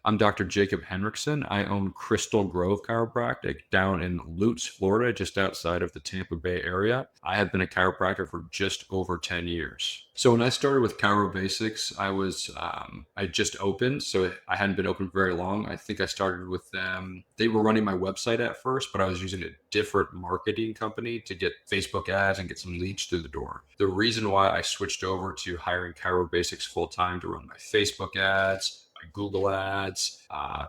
I'm Dr. Jacob Henricksen. I own Crystal Grove Chiropractic down in Lutz, Florida, just outside of the Tampa Bay area. I have been a chiropractor for just over 10 years. So when I started with CHIROBASIX, I just opened, so I hadn't been open very long. I think I started with them. They were running my website at first, but I was using a different marketing company to get Facebook ads and get some leads through the door. The reason why I switched over to hiring CHIROBASIX full time to run my Facebook ads, my Google ads,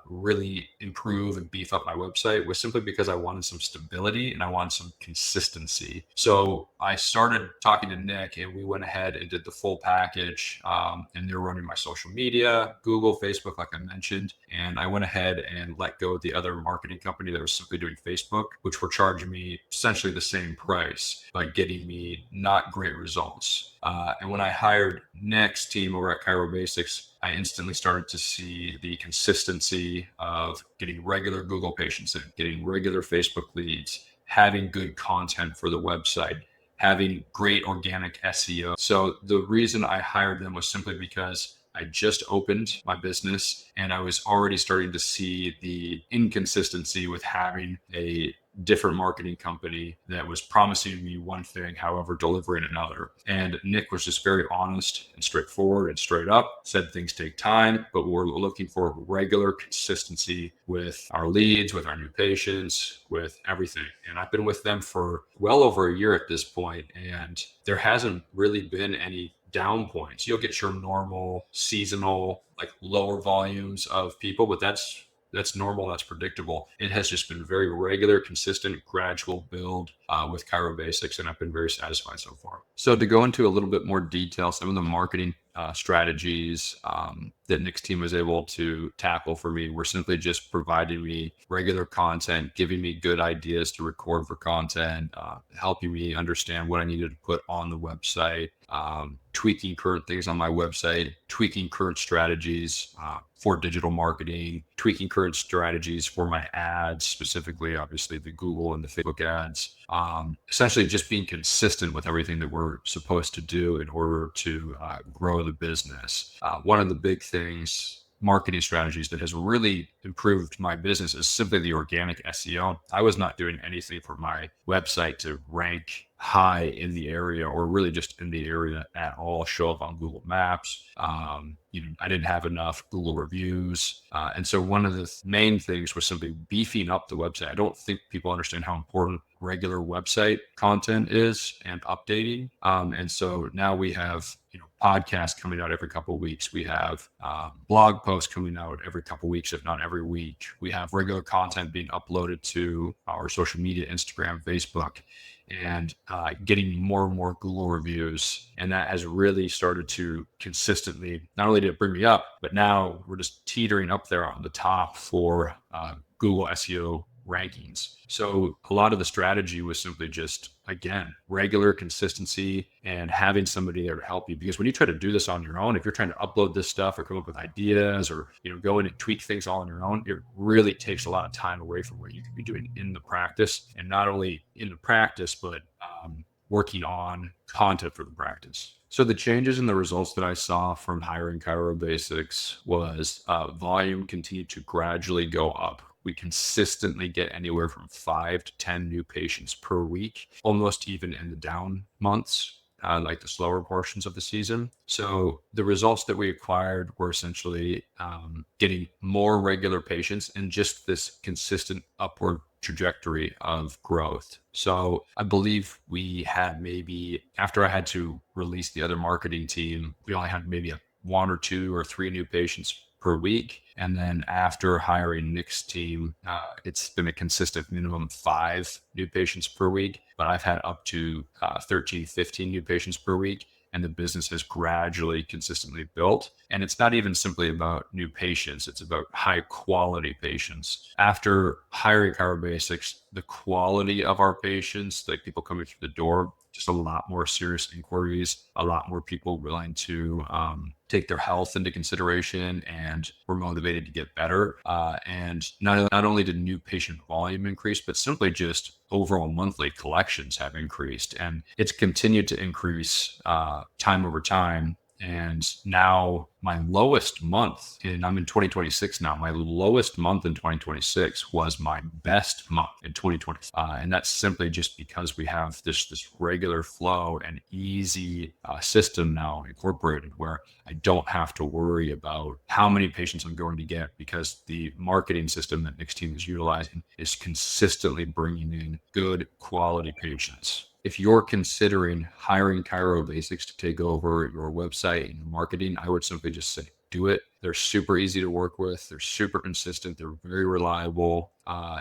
really improve and beef up my website was simply because I wanted some stability and I wanted some consistency. So I started talking to Nick and we went ahead and did the full package. And they're running my social media, Google, Facebook, like I mentioned. And I went ahead and let go of the other marketing company that was simply doing Facebook, which were charging me essentially the same price, but getting me not great results. And when I hired Nick's team over at CHIROBASIX, I instantly started to see the consistency of getting regular Google patients in, getting regular Facebook leads, having good content for the website, having great organic SEO. So the reason I hired them was simply because I just opened my business and I was already starting to see the inconsistency with having a different marketing company that was promising me one thing, however, delivering another. And Nick was just very honest and straightforward and straight up, said things take time, but we're looking for regular consistency with our leads, with our new patients, with everything. And I've been with them for well over a year at this point, and there hasn't really been any down points. You'll get your normal seasonal, like lower volumes of people, but that's normal. That's predictable. It has just been very regular, consistent, gradual build with CHIROBASIX, and I've been very satisfied so far. So to go into a little bit more detail, some of the marketing strategies that Nick's team was able to tackle for me were simply just providing me regular content, giving me good ideas to record for content, helping me understand what I needed to put on the website, tweaking current things on my website, tweaking current strategies for digital marketing, tweaking current strategies for my ads, specifically, obviously, the Google and the Facebook ads. Essentially, just being consistent with everything that we're supposed to do in order to grow the business. One of the big things, marketing strategies that has really improved my business is simply the organic SEO. I was not doing anything for my website to rank high in the area or really just in the area at all, show up on Google Maps. I didn't have enough Google reviews. And so one of the main things was simply beefing up the website. I don't think people understand how important regular website content is and updating. And so now we have, podcasts coming out every couple of weeks. We have blog posts coming out every couple of weeks, if not every week. We have regular content being uploaded to our social media, Instagram, Facebook, and getting more and more Google reviews. And that has really started to consistently, not only did it bring me up, but now we're just teetering up there on the top for Google SEO rankings. So a lot of the strategy was simply just, again, regular consistency and having somebody there to help you. Because when you try to do this on your own, if you're trying to upload this stuff or come up with ideas or, go in and tweak things all on your own, it really takes a lot of time away from what you could be doing in the practice, and not only in the practice, but working on content for the practice. So the changes in the results that I saw from hiring CHIROBASIX was volume continued to gradually go up. We consistently get anywhere from 5 to 10 new patients per week, almost even in the down months, like the slower portions of the season. So the results that we acquired were essentially getting more regular patients and just this consistent upward trajectory of growth. So I believe we had maybe, after I had to release the other marketing team, we only had maybe 1 or 2 or 3 new patients per week. And then after hiring Nick's team, it's been a consistent minimum 5 new patients per week, but I've had up to 13, 15 new patients per week. And the business has gradually, consistently built. And it's not even simply about new patients. It's about high quality patients. After hiring CHIROBASIX, the quality of our patients, like people coming through the door, just a lot more serious inquiries, a lot more people willing to take their health into consideration and were motivated to get better. And not only did new patient volume increase, but simply just overall monthly collections have increased. And it's continued to increase time over time. And now my lowest month, and I'm in 2026 now, my lowest month in 2026 was my best month in 2020. And that's simply just because we have this regular flow and easy system now incorporated where I don't have to worry about how many patients I'm going to get, because the marketing system that Nick's team is utilizing is consistently bringing in good quality patients. If you're considering hiring ChiroBasiX to take over your website and your marketing, I would simply just say, do it. They're super easy to work with. They're super consistent. They're very reliable.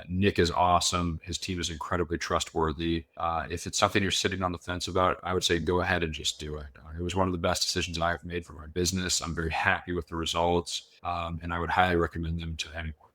Nick is awesome. His team is incredibly trustworthy. If it's something you're sitting on the fence about, I would say go ahead and just do it. It was one of the best decisions I've made for my business. I'm very happy with the results, and I would highly recommend them to anyone.